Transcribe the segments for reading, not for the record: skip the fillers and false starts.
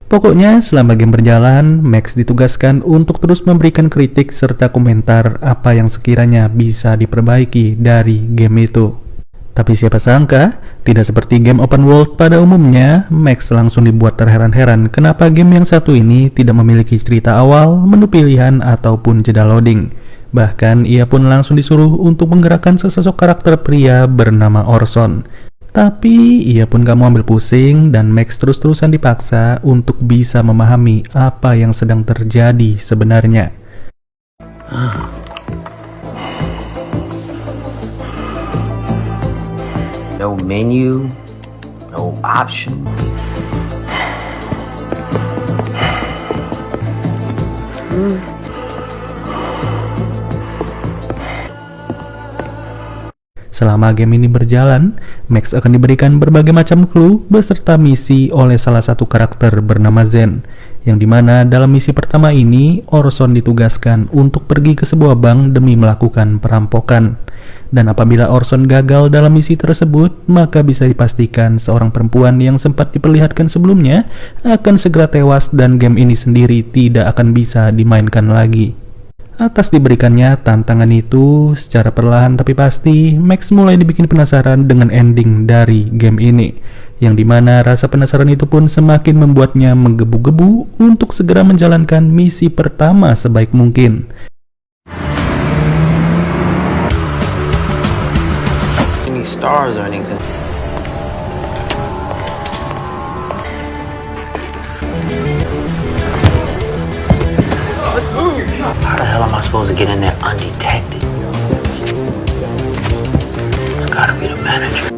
Pokoknya selama game berjalan, Max ditugaskan untuk terus memberikan kritik serta komentar apa yang sekiranya bisa diperbaiki dari game itu. Tapi siapa sangka, tidak seperti game open world pada umumnya, Max langsung dibuat terheran-heran kenapa game yang satu ini tidak memiliki cerita awal, menu pilihan, ataupun jeda loading. Bahkan ia pun langsung disuruh untuk menggerakkan sesosok karakter pria bernama Orson. Tapi ia pun gak mau ambil pusing dan Max terus-terusan dipaksa untuk bisa memahami apa yang sedang terjadi sebenarnya. No menu, no option. Selama game ini berjalan, Max akan diberikan berbagai macam clue beserta misi oleh salah satu karakter bernama Zen, yang dimana dalam misi pertama ini, Orson ditugaskan untuk pergi ke sebuah bank demi melakukan perampokan. Dan apabila Orson gagal dalam misi tersebut, maka bisa dipastikan seorang perempuan yang sempat diperlihatkan sebelumnya akan segera tewas dan game ini sendiri tidak akan bisa dimainkan lagi. Atas diberikannya tantangan itu, secara perlahan tapi pasti, Max mulai dibikin penasaran dengan ending dari game ini. Yang dimana rasa penasaran itu pun semakin membuatnya menggebu-gebu untuk segera menjalankan misi pertama sebaik mungkin. Any stars or anything? How the hell am I supposed to get in there undetected? I gotta be the manager.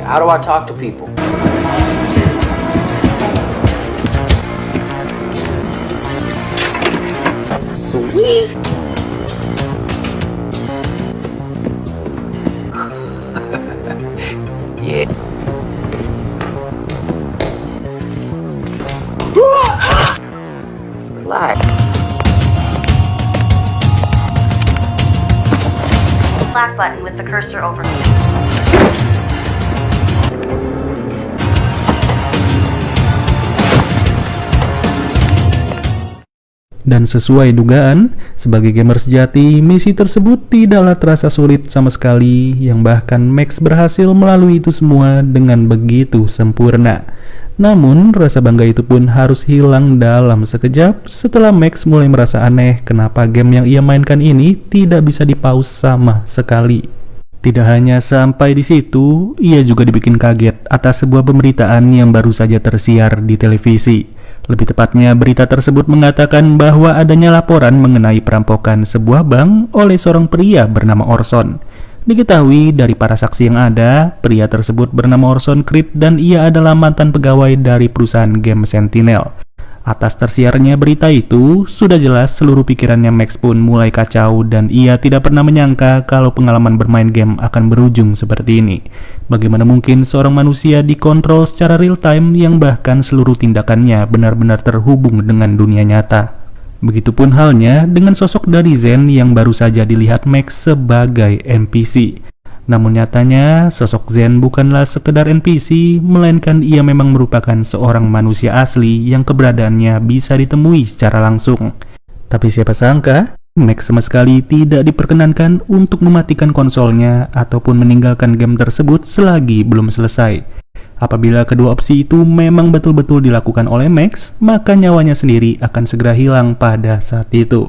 How do I talk to people? Sweet. Yeah. Relax. Black button with the cursor over. Dan sesuai dugaan, sebagai gamer sejati, misi tersebut tidaklah terasa sulit sama sekali, yang bahkan Max berhasil melalui itu semua dengan begitu sempurna. Namun, rasa bangga itu pun harus hilang dalam sekejap setelah Max mulai merasa aneh kenapa game yang ia mainkan ini tidak bisa di-pause sama sekali. Tidak hanya sampai di situ, ia juga dibikin kaget atas sebuah pemberitaan yang baru saja tersiar di televisi. Lebih tepatnya, berita tersebut mengatakan bahwa adanya laporan mengenai perampokan sebuah bank oleh seorang pria bernama Orson. Diketahui dari para saksi yang ada, pria tersebut bernama Orson Creed dan ia adalah mantan pegawai dari perusahaan game Sentinel. Atas tersiarnya berita itu, sudah jelas seluruh pikirannya Max pun mulai kacau dan ia tidak pernah menyangka kalau pengalaman bermain game akan berujung seperti ini. Bagaimana mungkin seorang manusia dikontrol secara real time yang bahkan seluruh tindakannya benar-benar terhubung dengan dunia nyata. Begitupun halnya dengan sosok dari Zen yang baru saja dilihat Max sebagai NPC. Namun nyatanya, sosok Zen bukanlah sekedar NPC, melainkan ia memang merupakan seorang manusia asli yang keberadaannya bisa ditemui secara langsung. Tapi siapa sangka, Max sama sekali tidak diperkenankan untuk mematikan konsolnya ataupun meninggalkan game tersebut selagi belum selesai. Apabila kedua opsi itu memang betul-betul dilakukan oleh Max, maka nyawanya sendiri akan segera hilang pada saat itu.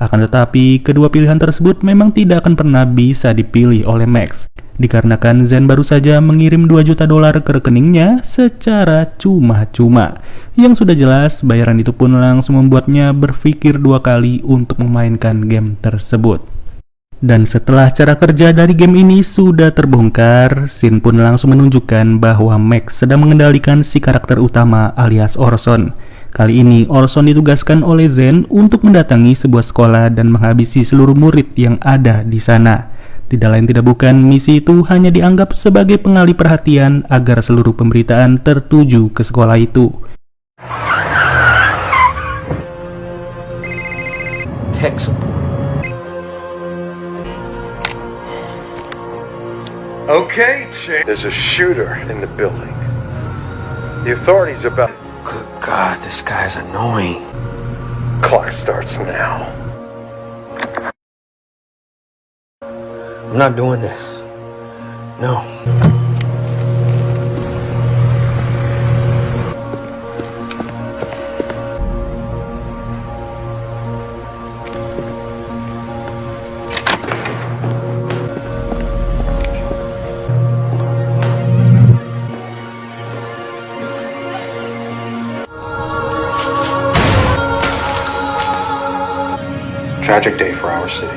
Akan tetapi, kedua pilihan tersebut memang tidak akan pernah bisa dipilih oleh Max, dikarenakan Zen baru saja mengirim 2 juta dolar ke rekeningnya secara cuma-cuma. Yang sudah jelas, bayaran itu pun langsung membuatnya berpikir 2 kali untuk memainkan game tersebut. Dan setelah cara kerja dari game ini sudah terbongkar, scene pun langsung menunjukkan bahwa Max sedang mengendalikan si karakter utama alias Orson. Kali ini Orson ditugaskan oleh Zen untuk mendatangi sebuah sekolah dan menghabisi seluruh murid yang ada di sana. Tidak lain tidak bukan, misi itu hanya dianggap sebagai pengalih perhatian agar seluruh pemberitaan tertuju ke sekolah itu. Text. Okay, there's a shooter in the building. The authorities are about... Good God, this guy's annoying. Clock starts now. I'm not doing this. No. Tragic day for our city.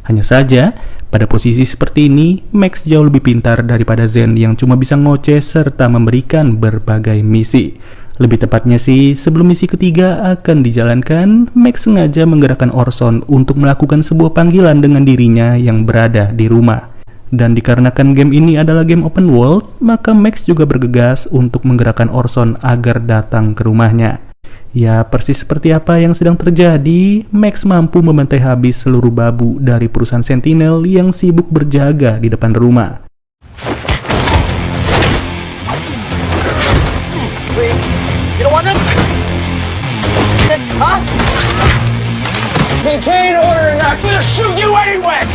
Hanya saja, pada posisi seperti ini, Max jauh lebih pintar daripada Zen yang cuma bisa ngoceh serta memberikan berbagai misi. Lebih tepatnya sih, sebelum misi ketiga akan dijalankan, Max sengaja menggerakkan Orson untuk melakukan sebuah panggilan dengan dirinya yang berada di rumah. Dan dikarenakan game ini adalah game open world, maka Max juga bergegas untuk menggerakkan Orson agar datang ke rumahnya. Ya, persis seperti apa yang sedang terjadi, Max mampu membantai habis seluruh babu dari perusahaan Sentinel yang sibuk berjaga di depan rumah. You don't want them? This, huh? Kincaid ordered not to shoot you anyway!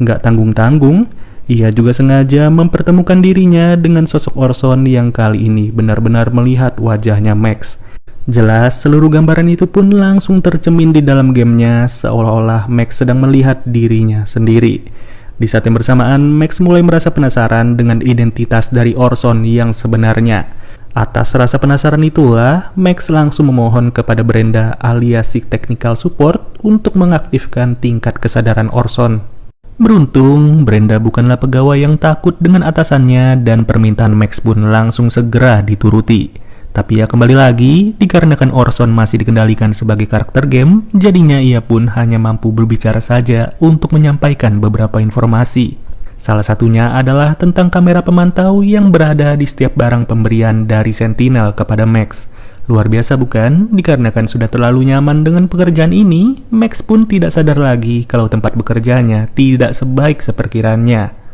Nggak tanggung-tanggung, ia juga sengaja mempertemukan dirinya dengan sosok Orson yang kali ini benar-benar melihat wajahnya Max. Jelas, seluruh gambaran itu pun langsung tercemin di dalam gamenya seolah-olah Max sedang melihat dirinya sendiri. Di saat yang bersamaan, Max mulai merasa penasaran dengan identitas dari Orson yang sebenarnya. Atas rasa penasaran itulah, Max langsung memohon kepada Brenda alias si technical support untuk mengaktifkan tingkat kesadaran Orson. Beruntung, Brenda bukanlah pegawai yang takut dengan atasannya dan permintaan Max pun langsung segera dituruti. Tapi ya kembali lagi, dikarenakan Orson masih dikendalikan sebagai karakter game, jadinya ia pun hanya mampu berbicara saja untuk menyampaikan beberapa informasi. Salah satunya adalah tentang kamera pemantau yang berada di setiap barang pemberian dari Sentinel kepada Max. Luar biasa bukan? Dikarenakan sudah terlalu nyaman dengan pekerjaan ini, Max pun tidak sadar lagi kalau tempat bekerjanya tidak sebaik seperkiraannya.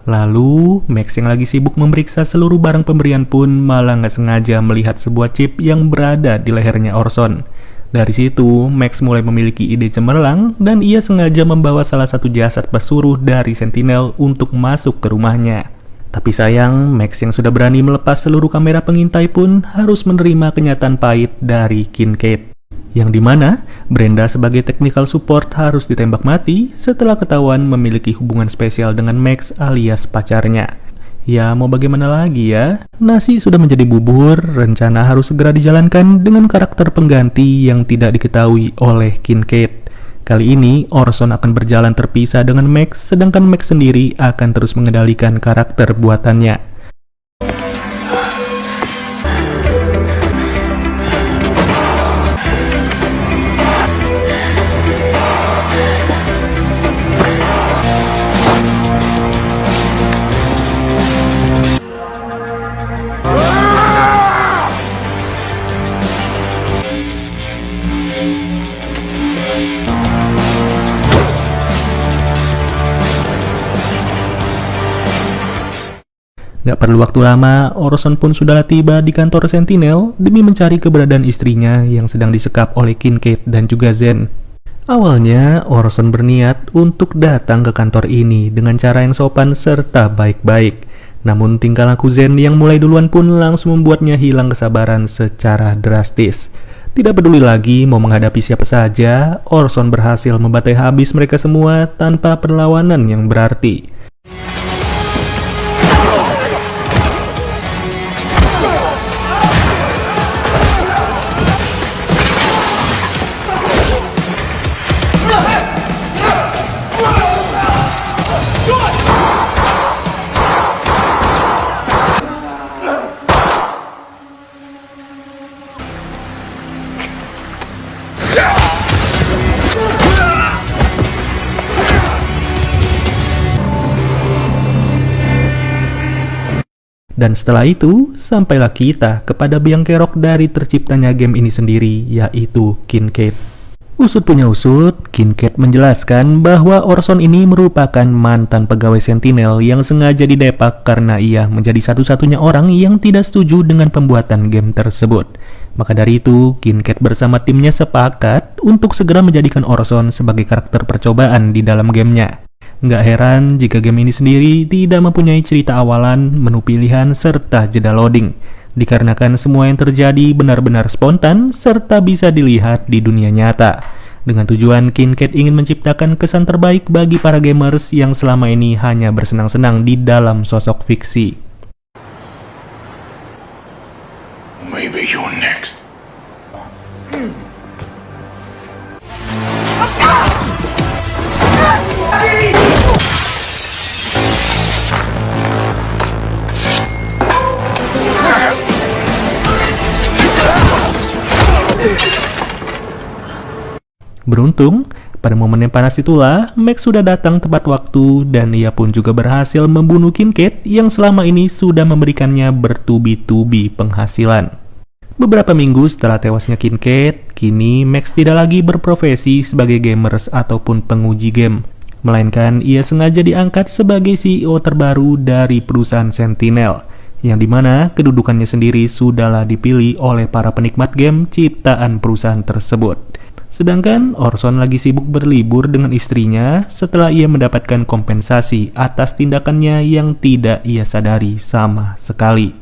Lalu, Max yang lagi sibuk memeriksa seluruh barang pemberian pun malah nggak sengaja melihat sebuah chip yang berada di lehernya Orson. Dari situ, Max mulai memiliki ide cemerlang dan ia sengaja membawa salah satu jasad pesuruh dari Sentinel untuk masuk ke rumahnya. Tapi sayang, Max yang sudah berani melepas seluruh kamera pengintai pun harus menerima kenyataan pahit dari Kincaid. Yang dimana, Brenda sebagai technical support harus ditembak mati setelah ketahuan memiliki hubungan spesial dengan Max alias pacarnya. Ya, mau bagaimana lagi ya? Nasi sudah menjadi bubur, rencana harus segera dijalankan dengan karakter pengganti yang tidak diketahui oleh Kincaid. Kali ini, Orson akan berjalan terpisah dengan Max, sedangkan Max sendiri akan terus mengendalikan karakter buatannya. Gak perlu waktu lama, Orson pun sudah tiba di kantor Sentinel demi mencari keberadaan istrinya yang sedang disekap oleh Kincaid dan juga Zen. Awalnya, Orson berniat untuk datang ke kantor ini dengan cara yang sopan serta baik-baik. Namun tingkah laku Zen yang mulai duluan pun langsung membuatnya hilang kesabaran secara drastis. Tidak peduli lagi mau menghadapi siapa saja, Orson berhasil membantai habis mereka semua tanpa perlawanan yang berarti. Dan setelah itu, sampailah kita kepada biang kerok dari terciptanya game ini sendiri, yaitu Kincaid. Usut punya usut, Kincaid menjelaskan bahwa Orson ini merupakan mantan pegawai Sentinel yang sengaja didepak karena ia menjadi satu-satunya orang yang tidak setuju dengan pembuatan game tersebut. Maka dari itu, Kincaid bersama timnya sepakat untuk segera menjadikan Orson sebagai karakter percobaan di dalam gamenya. Nggak heran jika game ini sendiri tidak mempunyai cerita awalan, menu pilihan, serta jeda loading. Dikarenakan semua yang terjadi benar-benar spontan, serta bisa dilihat di dunia nyata. Dengan tujuan Kincaid ingin menciptakan kesan terbaik bagi para gamers yang selama ini hanya bersenang-senang di dalam sosok fiksi. Maybe you're next. Beruntung, pada momen yang panas itulah, Max sudah datang tepat waktu dan ia pun juga berhasil membunuh Kincaid yang selama ini sudah memberikannya bertubi-tubi penghasilan. Beberapa minggu setelah tewasnya Kincaid, kini Max tidak lagi berprofesi sebagai gamers ataupun penguji game, melainkan ia sengaja diangkat sebagai CEO terbaru dari perusahaan Sentinel, yang dimana kedudukannya sendiri sudahlah dipilih oleh para penikmat game ciptaan perusahaan tersebut. Sedangkan Orson lagi sibuk berlibur dengan istrinya setelah ia mendapatkan kompensasi atas tindakannya yang tidak ia sadari sama sekali.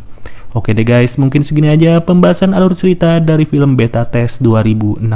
Oke deh guys, mungkin segini aja pembahasan alur cerita dari film Beta Test 2016.